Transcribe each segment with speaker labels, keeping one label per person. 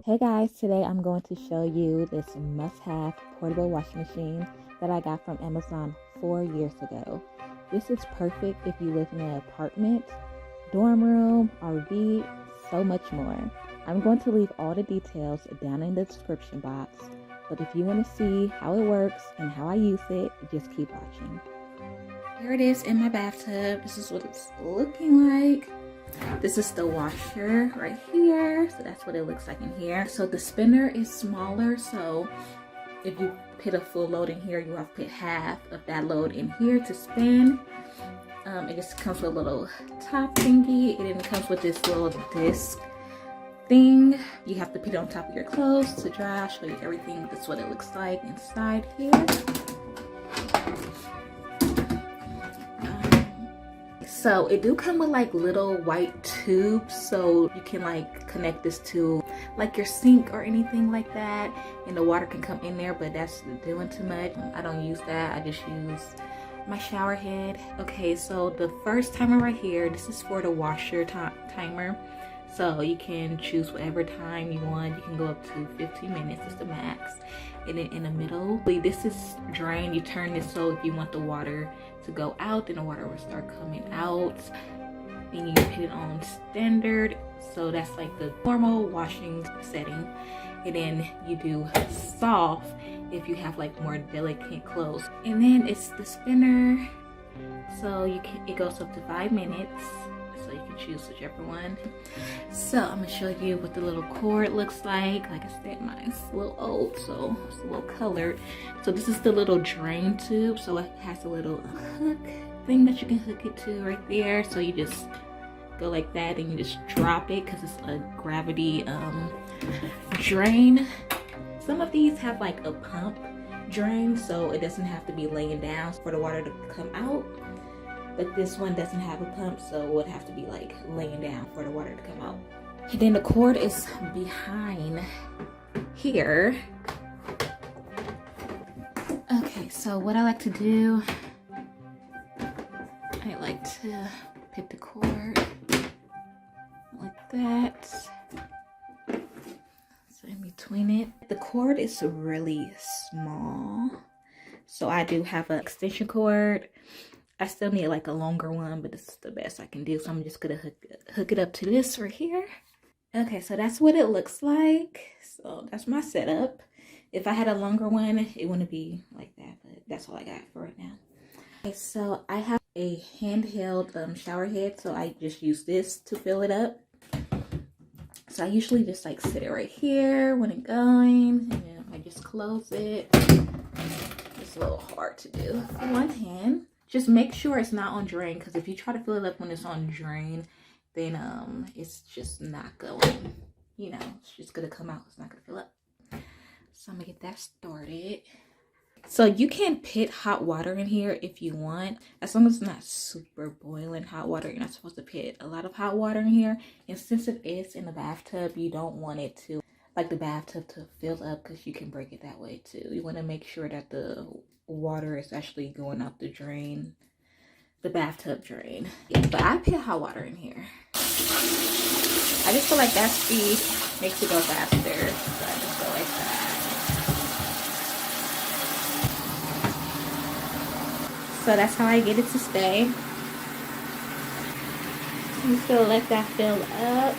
Speaker 1: Hey guys, today I'm going to show you this must-have portable washing machine that I got from Amazon 4 years ago. This is perfect if you live in an apartment, dorm room, RV, so much more. I'm going to leave all the details down in the description box, but if you want to see how it works and how I use it, just keep watching. Here it is in my bathtub. This is what it's looking like. This is the washer right here, so that's what it looks like in here. So the spinner is smaller, so if you put a full load in here, you have to put half of that load in here to spin. It just comes with a little top thingy. It even comes with this little disc thing. You have to put it on top of your clothes to dry. I'll show you everything. That's what it looks like inside here. So it do come with like little white tubes, so you can like connect this to like your sink or anything like that, and the water can come in there, but that's doing too much. I don't use that. I just use my shower head. Okay, so the first timer right here, this is for the washer timer. So you can choose whatever time you want. You can go up to 15 minutes, it's the max. And then in the middle, this is drain. You turn this so if you want the water to go out, then the water will start coming out. And you put it on standard. So that's like the normal washing setting. And then you do soft if you have like more delicate clothes. And then it's the spinner. So it goes up to 5 minutes. So you can choose whichever one. So I'm gonna show you what the little cord looks like. Like I said, mine's a little old, so it's a little colored. So this is the little drain tube. So it has a little hook thing that you can hook it to right there. So you just go like that and you just drop it because it's a gravity drain. Some of these have like a pump drain, so it doesn't have to be laying down for the water to come out. But this one doesn't have a pump, so it would have to be like laying down for the water to come out. And then the cord is behind here. Okay, so what I like to do, I like to put the cord like that. So in between it. The cord is really small. So I do have an extension cord. I still need like a longer one, but this is the best I can do. So I'm just gonna hook it up to this right here. Okay, so that's what it looks like. So that's my setup. If I had a longer one, it wouldn't be like that, but that's all I got for right now. Okay, so I have a handheld shower head, so I just use this to fill it up. So I usually just like sit it right here when it's going, and then I just close it. It's a little hard to do with one hand. Just make sure it's not on drain, because if you try to fill it up when it's on drain, then it's just not going, you know, it's just gonna come out. It's not gonna fill up. So I'm gonna get that started. So you can put hot water in here if you want, as long as it's not super boiling hot water. You're not supposed to put a lot of hot water in here. And since it is in the bathtub, you don't want it to, like the bathtub to fill up, because you can break it that way too. You want to make sure that the water is actually going out the drain, the bathtub drain. Yeah, but I put hot water in here. I just feel like that speed makes it go faster, so I just go like that. So that's how I get it to stay. I'm just gonna let that fill up.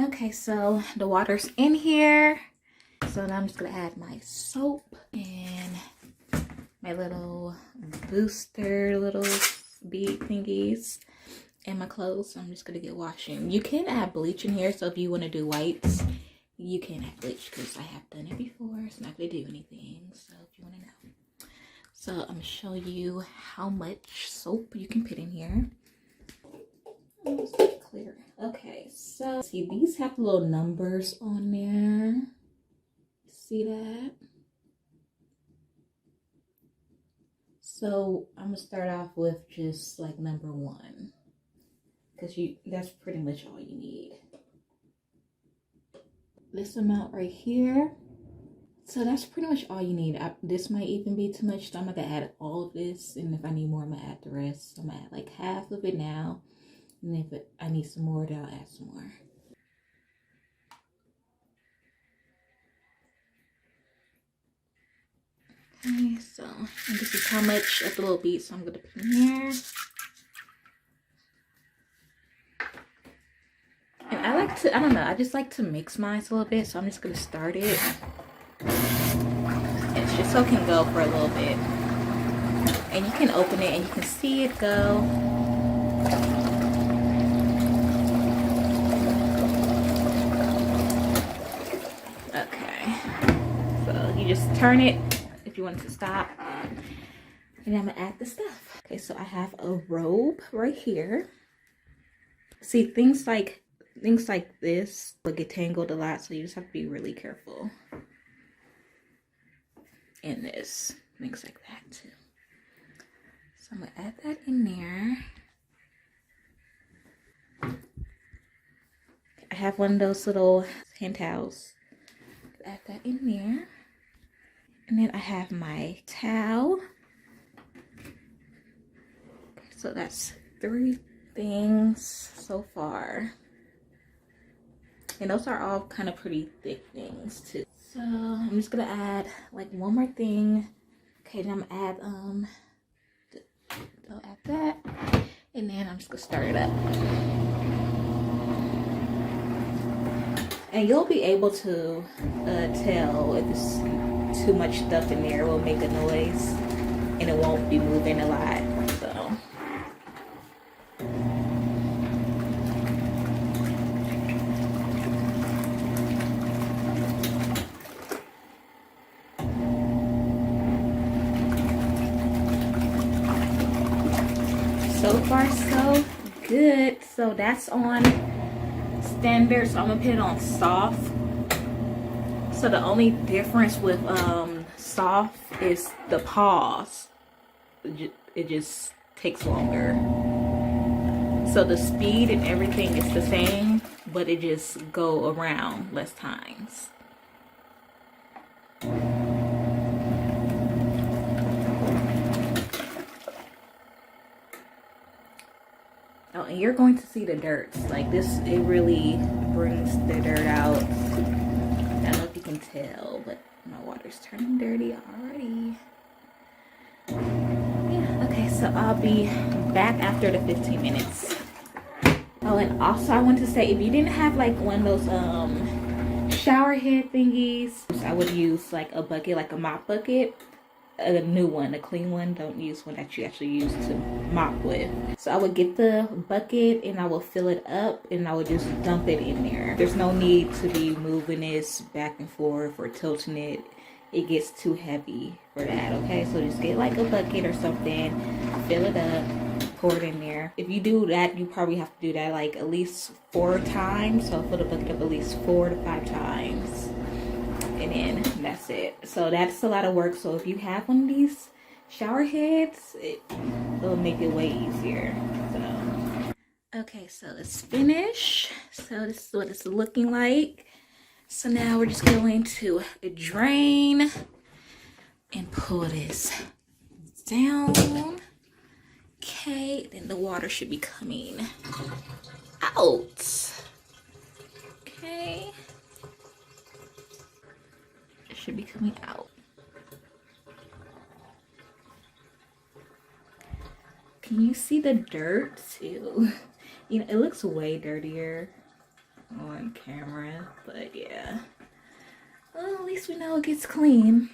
Speaker 1: Okay, so the water's in here. So now I'm just gonna add my soap and my little booster, little bead thingies, and my clothes. So I'm just gonna get washing. You can add bleach in here, so if you want to do whites, you can add bleach, because I have done it before. It's not gonna do anything, so if you want to know. So I'm gonna show you how much soap you can put in here. Let's make it clear. Okay, so see, these have little numbers on there. See that? So I'm gonna start off with just like number 1, because that's pretty much all you need. This amount right here. So that's pretty much all you need. This might even be too much, so I'm gonna add all of this, and if I need more, I'm gonna add the rest. So I'm gonna add like half of it now, and if I need some more, then I'll add some more. Okay, so and this is how much of the little beads I'm gonna put in here. And I like to, I don't know, I just like to mix mine a little bit, so I'm just gonna start it. It's just so it can go for a little bit. And you can open it and you can see it go. Okay, so you just turn it if you want it to stop. And I'm gonna add the stuff. Okay, so I have a robe right here. See, things like this will get tangled a lot, so you just have to be really careful in this. Things like that too. So I'm gonna add that in there. I have one of those little hand towels. Add that in there. And then I have my towel. Okay, so that's 3 things so far. And those are all kind of pretty thick things too. So I'm just gonna add like one more thing. Okay, then I'm gonna add I'll add that, and then I'm just gonna start it up. And you'll be able to tell if it's too much stuff in there. It will make a noise, and it won't be moving a lot. So. So far so good. So that's on standard, so I'm gonna put it on soft. So the only difference with soft is the pause. It just takes longer. So the speed and everything is the same, but it just go around less times. Oh, and you're going to see the dirt. Like this, it really brings the dirt out. I don't know if you can tell, but my water's turning dirty already. Yeah, okay, so I'll be back after the 15 minutes. Oh, and also I want to say, if you didn't have like one of those shower head thingies, I would use like a bucket, like a mop bucket. A new one, a clean one. Don't use one that you actually use to mop with. So I would get the bucket and I will fill it up and I would just dump it in there. There's no need to be moving this back and forth or tilting it. It gets too heavy for that, okay? So just get like a bucket or something, fill it up, pour it in there. If you do that, you probably have to do that like at least 4 times. So fill the bucket up at least 4 to 5 times. And then that's it. So that's a lot of work. So if you have one of these shower heads, it'll make it way easier. So okay, so it's finished. So this is what it's looking like. So now we're just going to drain and pull this down. Okay, then the water should be coming out. Okay. Should be coming out. Can you see the dirt too? You know, it looks way dirtier on camera, but yeah. Well, at least we know it gets clean.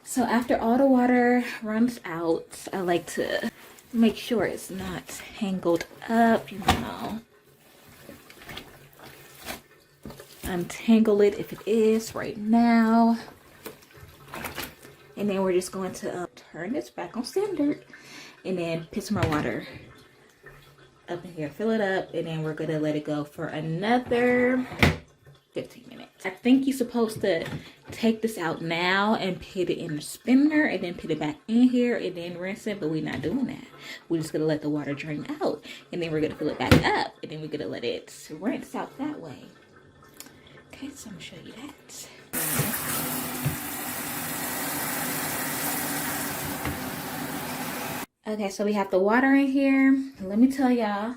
Speaker 1: So after all the water runs out, I like to make sure it's not tangled up, you know. Untangle it if it is right now. And then we're just going to turn this back on standard and then put some more water up in here, fill it up, and then we're gonna let it go for another 15 minutes. I think you're supposed to take this out now and put it in the spinner and then put it back in here and then rinse it, but we're not doing that. We're just gonna let the water drain out and then we're gonna fill it back up and then we're gonna let it rinse out that way. Okay, so I'm gonna show you that. Okay, so we have the water in here. Let me tell y'all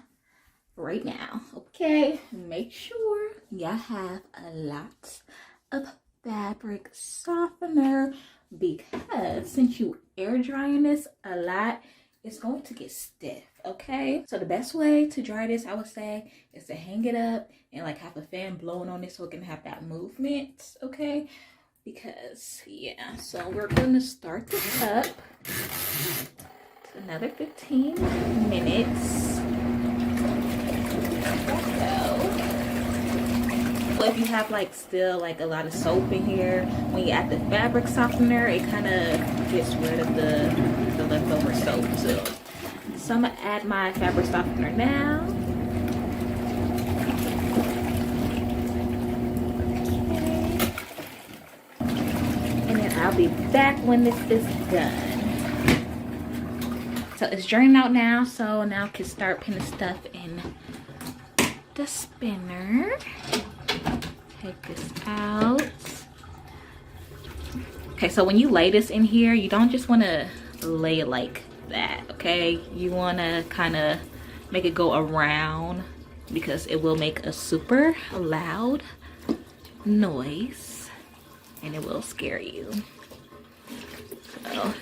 Speaker 1: right now, okay? Make sure y'all have a lot of fabric softener because since you air drying this a lot, it's going to get stiff, okay? So the best way to dry this, I would say, is to hang it up and like have a fan blowing on it so it can have that movement, okay? Because yeah, so we're gonna start this up to another 15 minutes. So if you have like still like a lot of soap in here, when you add the fabric softener, it kind of gets rid of the leftover soap too. So I'm gonna add my fabric softener now. And then I'll be back when this is done. So it's draining out now, so now I can start putting stuff in the spinner. Take this out. Okay, so when you lay this in here, you don't just want to lay it like that, okay? You want to kind of make it go around because it will make a super loud noise and it will scare you. So,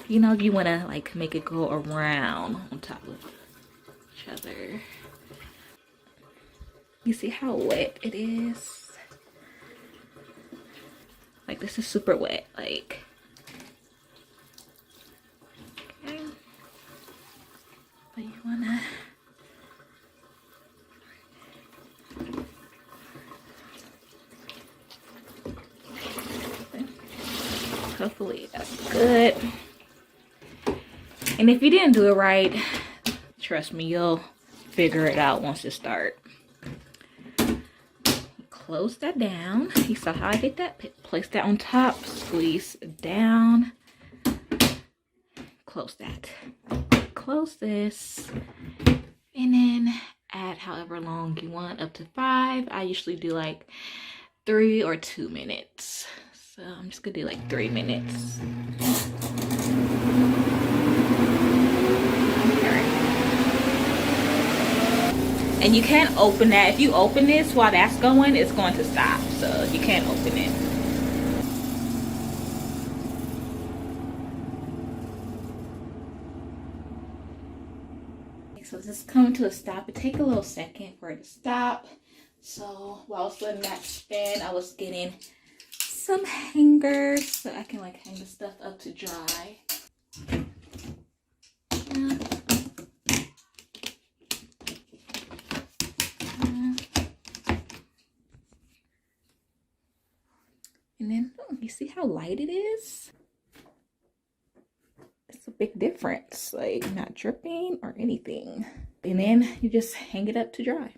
Speaker 1: you know, you want to like make it go around on top of each other. You see how wet it is? Like this is super wet, like. Okay. But you wanna. Hopefully that's good. And if you didn't do it right, trust me, you'll figure it out once you start. Close that down. You saw how I did that? Place that on top, squeeze down, close that. Close this, and then add however long you want, up to 5. I usually do like 3 or 2 minutes. So I'm just gonna do like 3 minutes. And you can't open that. If you open this while that's going, it's going to stop. So you can't open it. So this is coming to a stop. It takes a little second for it to stop. So while I was letting that spin, I was getting some hangers so I can like hang the stuff up to dry. And then you see how light it is? It's a big difference, like not dripping or anything. And then you just hang it up to dry.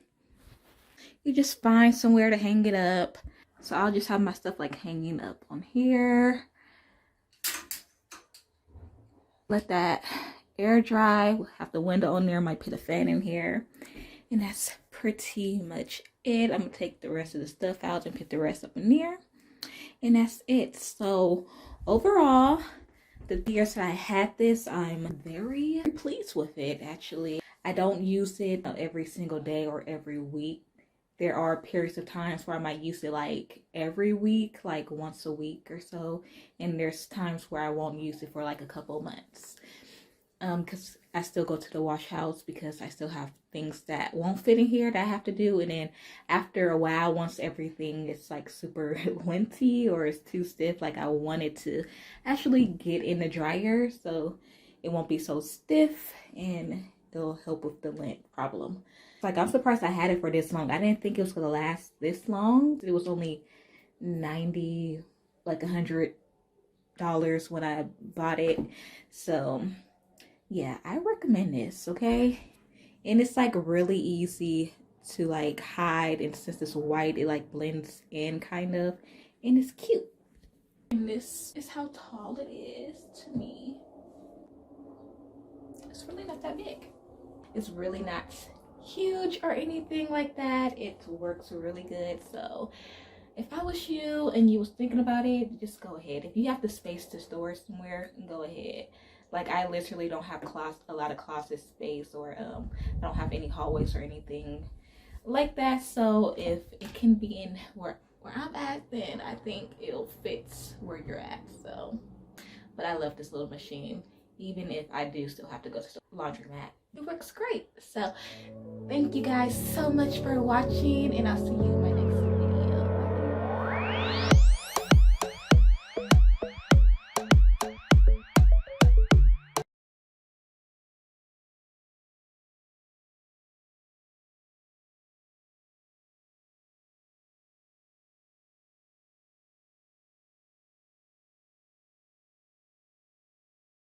Speaker 1: You just find somewhere to hang it up. So I'll just have my stuff like hanging up on here. Let that air dry. We'll have the window on there, might put a fan in here. And that's pretty much it. I'm gonna take the rest of the stuff out and put the rest up in there. And that's it. So overall, the years that I had this, I'm very pleased with it. Actually, I don't use it every single day or every week. There are periods of times where I might use it like every week, like once a week or so. And there's times where I won't use it for like a couple months. Because I still go to the wash house because I still have things that won't fit in here that I have to do. And then after a while, once everything is like super linty or it's too stiff, like I want it to actually get in the dryer so it won't be so stiff and it'll help with the lint problem. Like I'm surprised I had it for this long. I didn't think it was gonna last this long. It was only $90, like $100 when I bought it. So yeah, I recommend this, okay? And it's like really easy to like hide, and since it's white, it like blends in kind of, and it's cute. And this is how tall it is to me. It's really not that big. It's really not huge or anything like that. It works really good. So if I was you and you was thinking about it, just go ahead. If you have the space to store it somewhere, go ahead. Like I literally don't have a lot of closet space, or I don't have any hallways or anything like that. So if it can be in where where I'm at, then I think it'll fit where you're at. So, but I love this little machine. Even if I do still have to go to the laundromat, it works great. So thank you guys so much for watching, and I'll see you in my